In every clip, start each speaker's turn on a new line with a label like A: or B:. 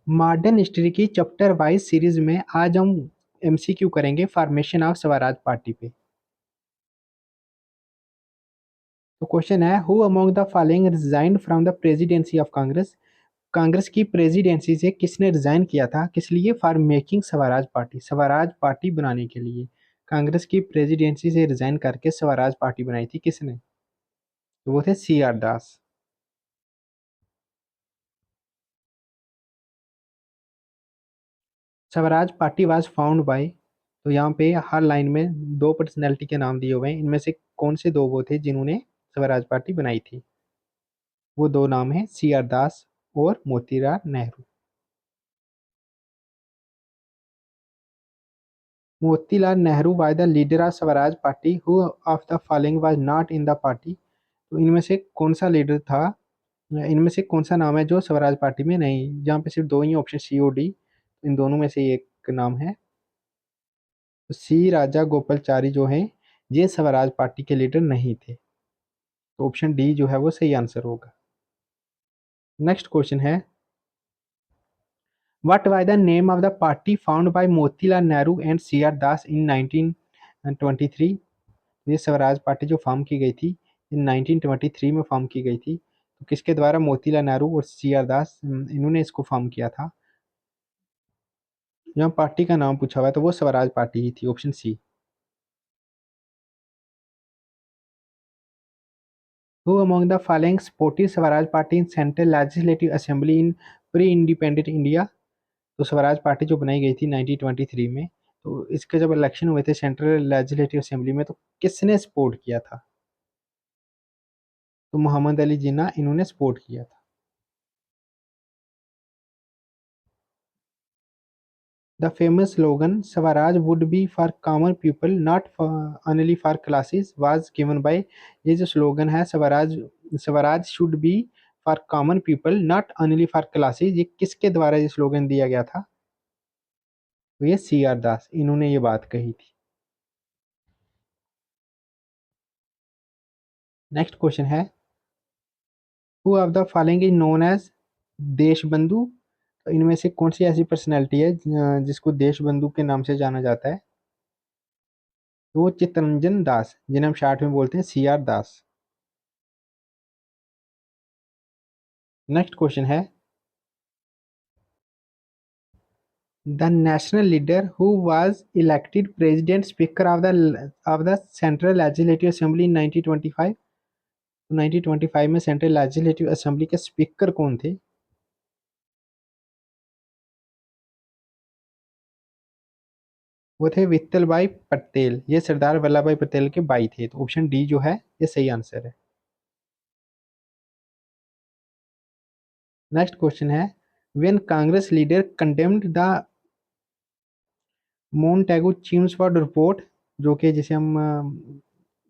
A: Modern history की chapter wise series में आज हम एमसीक्यू करेंगे फॉर्मेशन ऑफ स्वराज पार्टी पे। तो क्वेश्चन है, who among the following resigned from the presidency of Congress. Congress की प्रेसिडेंसी से किसने रिजाइन किया था, किस लिए? For making Swaraj party, Swaraj party बनाने के लिए। कांग्रेस की प्रेसिडेंसी से रिजाइन करके स्वराज पार्टी बनाई थी किसने? तो वो थे C R Das. Swaraj party was found by, तो यहाँ पे हर लाइन में दो पर्सनैलिटी के नाम दिए हुए हैं, इनमें से कौन से दो वो थे जिन्होंने स्वराज पार्टी बनाई थी? वो दो नाम हैं सी आर दास और Motilal Nehru. Motilal Nehru was the leader of Swaraj party who of the following was not in the party. तो इनमें से कौन सा लीडर था, इनमें से कौन सा नाम है जो स्वराज पार्टी में नहीं? जहाँ पे सिर्फ दो ही ऑप्शन सी और डी, इन दोनों में से एक नाम है। तो सी राजा गोपालचारी जो है ये स्वराज पार्टी के लीडर नहीं थे, तो ऑप्शन डी जो है वो सही आंसर होगा। नेक्स्ट क्वेश्चन है, what was the name of the party found by Motilal Nehru and C R Das in 1923। ये स्वराज पार्टी जो फॉर्म की गई थी इन 1923 में फॉर्म की गई थी, तो किसके द्वारा? मोतीलाल नेहरू और सी आर दास इन्होंने इसको फॉर्म किया था। यहाँ पार्टी का नाम पूछा हुआ है तो वो स्वराज पार्टी ही थी, option C. Who among the following supported Swaraj party in central legislative assembly in pre independent India. तो स्वराज पार्टी जो बनाई गई थी 1923 में, तो इसके जब इलेक्शन हुए थे सेंट्रल लेजिस्लेटिव असेंबली में, तो किसने सपोर्ट किया था? तो मोहम्मद अली जिन्ना इन्होंने सपोर्ट किया था। The famous slogan Swaraj would be for common people not only for classes was given by. ये जो स्लोगन है Swaraj, Swaraj should be for common people not only for classes, ये किसके द्वारा ये स्लोगन दिया गया था? तो ये सी आर दास इन्होंने ये बात कही थी। नेक्स्ट क्वेश्चन है, who of the following is known as Desh Bandhu. तो इनमें से कौन सी ऐसी पर्सनैलिटी है जिसको देश बंधु के नाम से जाना जाता है? तो वो चित्तरंजन दास, जिन्हें हम शॉर्ट में बोलते हैं सी आर दास। नेक्स्ट क्वेश्चन है, the national leader who was elected president speaker of the central legislative assembly इन 1925। 1925 में सेंट्रल लेजिस्लेटिव असेंबली के स्पीकर कौन थे? वो थे वित्तल भाई पटेल, ये सरदार वल्लभ भाई पटेल के भाई थे, तो ऑप्शन डी जो है ये सही आंसर है। नेक्स्ट क्वेश्चन है, when Congress leader condemned the Montagu Chelmsford report, जो कि जिसे हम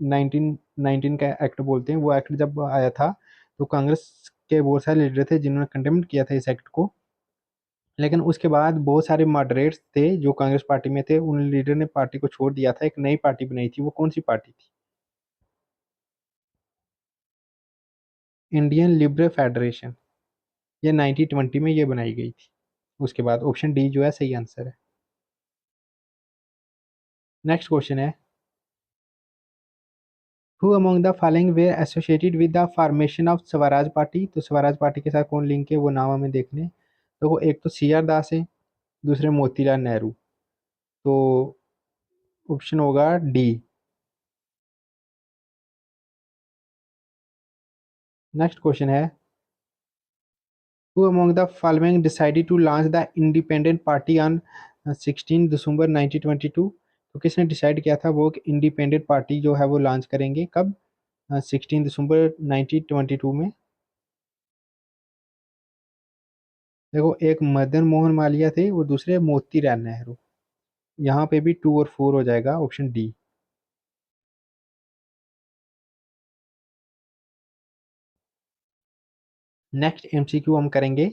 A: 1919 का एक्ट बोलते हैं, वो एक्ट जब आया था तो कांग्रेस के बहुत सारे लीडर थे जिन्होंने कंडेम्ड किया था इस एक्ट को। लेकिन उसके बाद बहुत सारे मॉडरेट्स थे जो कांग्रेस पार्टी में थे, उन लीडर ने पार्टी को छोड़ दिया था, एक नई पार्टी बनाई थी। वो कौन सी पार्टी थी? इंडियन लिबरल फेडरेशन, ये 1920 में ये बनाई गई थी। उसके बाद ऑप्शन डी जो है सही आंसर है। नेक्स्ट क्वेश्चन है, who among the following were associated with the formation of Swaraj party. तो स्वराज पार्टी के साथ कौन लिंक है वो नाम हमें देखने। तो वो एक तो सी आर दास है, दूसरे मोतीलाल नेहरू, तो ऑप्शन होगा डी। नेक्स्ट क्वेश्चन है, who among the following decided to launch the independent party on 16 December 1922। तो किसने डिसाइड किया था वो इंडिपेंडेंट पार्टी जो है वो लॉन्च करेंगे कब? 16 दिसंबर 1922 में। देखो, एक मदन मोहन मालवीय थे और दूसरे मोतीलाल नेहरू। यहाँ पे भी 2 और 4 हो जाएगा, ऑप्शन डी। नेक्स्ट एमसीक्यू हम करेंगे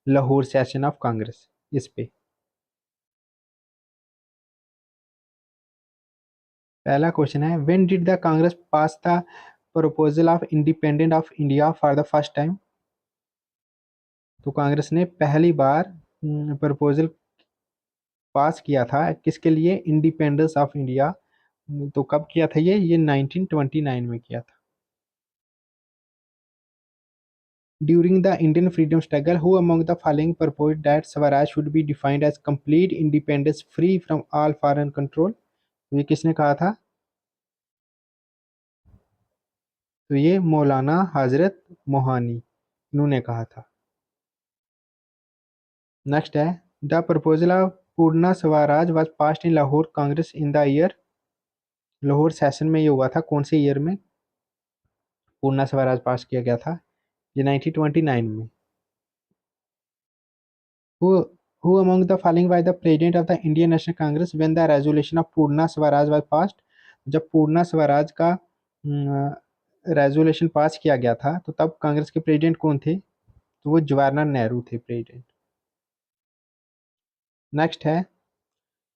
A: लाहौर सेशन ऑफ कांग्रेस इस पे। पहला क्वेश्चन है, when did the Congress pass the proposal of independent of India for the first time. तो कांग्रेस ने पहली बार प्रपोजल पास किया था किसके लिए? Independence of India. तो कब किया था ये 1929 में किया था। During the Indian freedom struggle, who among the following proposed that Swaraj should be defined as complete independence free from all foreign control? तो ये किसने कहा था? तो ये मौलाना हजरत मोहानी इन्होंने कहा था। नेक्स्ट है, the proposal of Purna Swaraj was passed in Lahore Congress in the year. Lahore session में ये हुआ था कौन से ईयर में पूर्णा स्वराज पास किया गया था? ये 1929 में। Who, who among the following was the president of the Indian National Congress when the resolution of Purna Swaraj was passed? जब पूर्णा स्वराज का रेजोल्यूशन पास किया गया था तो तब कांग्रेस के प्रेसिडेंट कौन थे? तो वो जवाहरलाल नेहरू थे प्रेसिडेंट। नेक्स्ट है,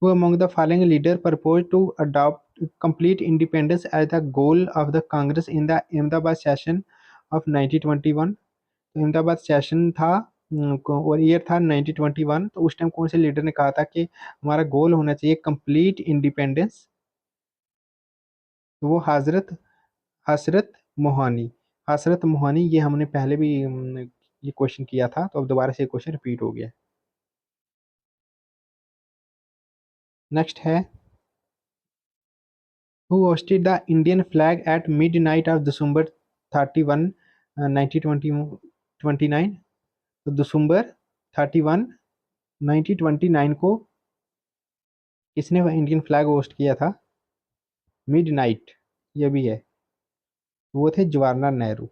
A: who among the following leader proposed to adopt complete independence as the goal of the Congress in the Ahmedabad session of 1921? तो अहमदाबाद सेशन था और ईयर था 1921। तो उस टाइम कौन से लीडर ने कहा था कि हमारा गोल होना चाहिए कंप्लीट इंडिपेंडेंस? तो वो हजरत हसरत मोहानी। हसरत मोहानी, ये हमने पहले भी ये क्वेश्चन किया था तो अब दोबारा से ये क्वेश्चन रिपीट हो गया। नेक्स्ट है, who hosted the Indian flag at midnight of December 31 1929? तो दिसंबर 31 1929 को किसने इंडियन फ्लैग होस्ट किया था मिडनाइट? ये भी है, वो थे Jawaharlal Nehru.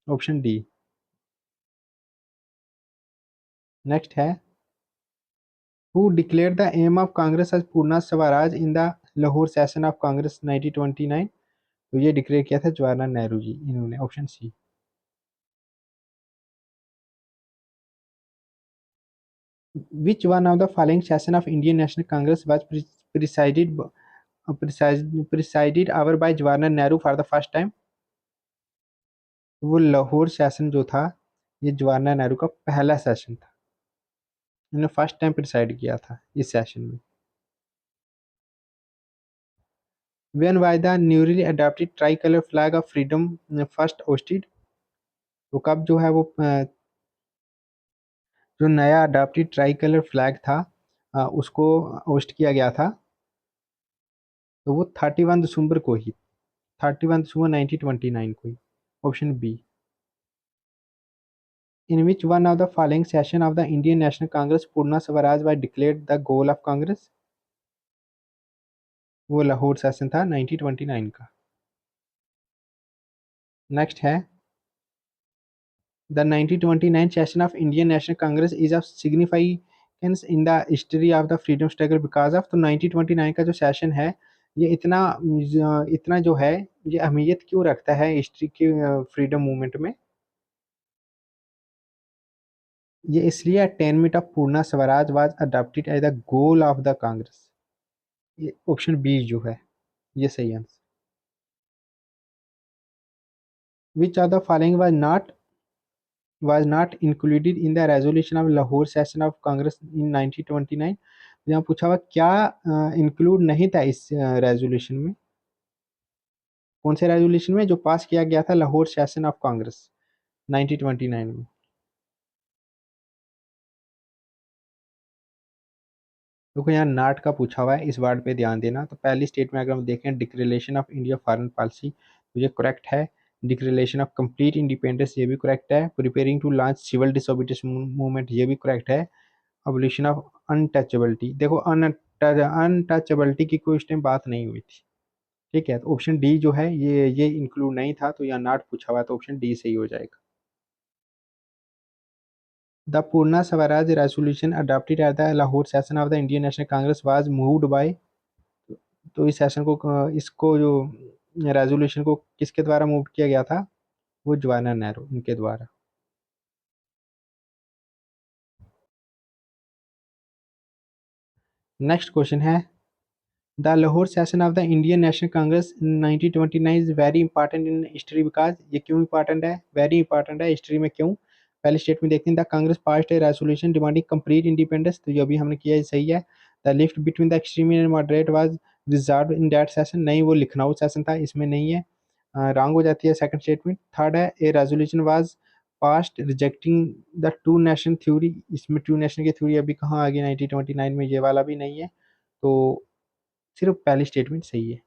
A: Option D. Next है, who declared the aim of Congress as Purna Swaraj in the Lahore session of Congress 1929? तो ये डिक्लेयर किया था जवाहरलाल नेहरू जी इन्होंने। Option C. Which one of the following session of Indian national Congress was presided presided over by Jawaharlal Nehru for the first time? वो Lahore session जो था ये जवाहरलाल नेहरू का पहला सेशन था। इन्होंने फर्स्ट टाइम प्रिसाइड किया था इस सेशन में। When was the newly adopted tricolor flag of freedom first hoisted? तो कब जो है वो जो नया अडॉप्टेड ट्राई कलर फ्लैग था उसको होस्ट किया गया था? तो वो 31 दिसंबर को ही, 31 दिसंबर 1929 को ही। Option B. In which one of the following session of the Indian national Congress Purna Swaraj was declared the goal of Congress? वो लाहौर सेशन था 1929 का। नेक्स्ट है, the 1929 session of Indian National Congress is of significance in the history of the freedom struggle because of। तो 1929 का जो session है ये इतना जो है ये अहमियत क्यों रखता है हिस्ट्री के फ्रीडम मूवमेंट में? ये इसलिए attainment of Purna Swaraj was adopted as the goal of the Congress. ये ऑप्शन बी जो है ये सही answer. Which of the following was not included in the resolution of Lahore session of Congress in 1929? यहाँ पूछा हुआ क्या इंक्लूड नहीं था इस रेजोल्यूशन में? कौन से रेजोल्यूशन में जो पास किया गया था लाहौर सेशन ऑफ कांग्रेस 1929 में? देखो यहाँ नाट का पूछा हुआ है, इस वर्ड पे ध्यान देना। तो पहली स्टेटमेंट अगर हम देखें declaration of India foreign policy, तो ये करेक्ट है। डिक्लेरेशन ऑफ कंप्लीट इंडिपेंडेंस ये भी करेक्ट है। Preparing to launch civil disobedience movement ये भी करेक्ट है। अबोलिशन ऑफ अनटचेबिलिटी, देखो अनटचेबिलिटी की कोई उस टाइम बात नहीं हुई थी। ठीक है, तो ऑप्शन डी जो है ये इंक्लूड नहीं था तो यहाँ नॉट पूछा हुआ है, तो ऑप्शन डी सही हो जाएगा। The Purna Swaraj resolution adopted at the Lahore session of the Indian national Congress was moved by. तो इस सेशन को इसको जो रेजोल्यूशन को किसके द्वारा मूव किया गया था? वो जवाहरलाल नेहरू इनके द्वारा। नेक्स्ट क्वेश्चन है, the Lahore session of the Indian national Congress 1929 is very important in history because. ये क्यों इंपॉर्टेंट है? वेरी इंपॉर्टेंट है हिस्ट्री में, क्यों? पहली स्टेटमेंट देखते हैं, the Congress passed A resolution demanding complete independence, तो जो अभी हमने किया है सही है। The lift between the extreme and moderate was reserved in that session, नहीं वो लिखनऊ सेशन था, इसमें नहीं है, रॉन्ग हो जाती है सेकंड स्टेटमेंट। थर्ड है, ए resolution was past rejecting the two nation theory, इसमें टू नेशन की थ्योरी अभी कहाँ आ गई 1929 में, ये वाला भी नहीं है, तो सिर्फ पहली स्टेटमेंट सही है।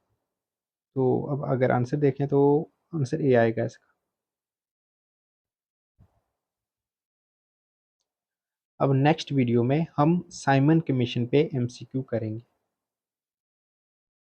A: तो अब अगर आंसर देखें तो आंसर ए आएगा इसका। अब नेक्स्ट वीडियो में हम साइमन कमीशन पे एमसीक्यू करेंगे।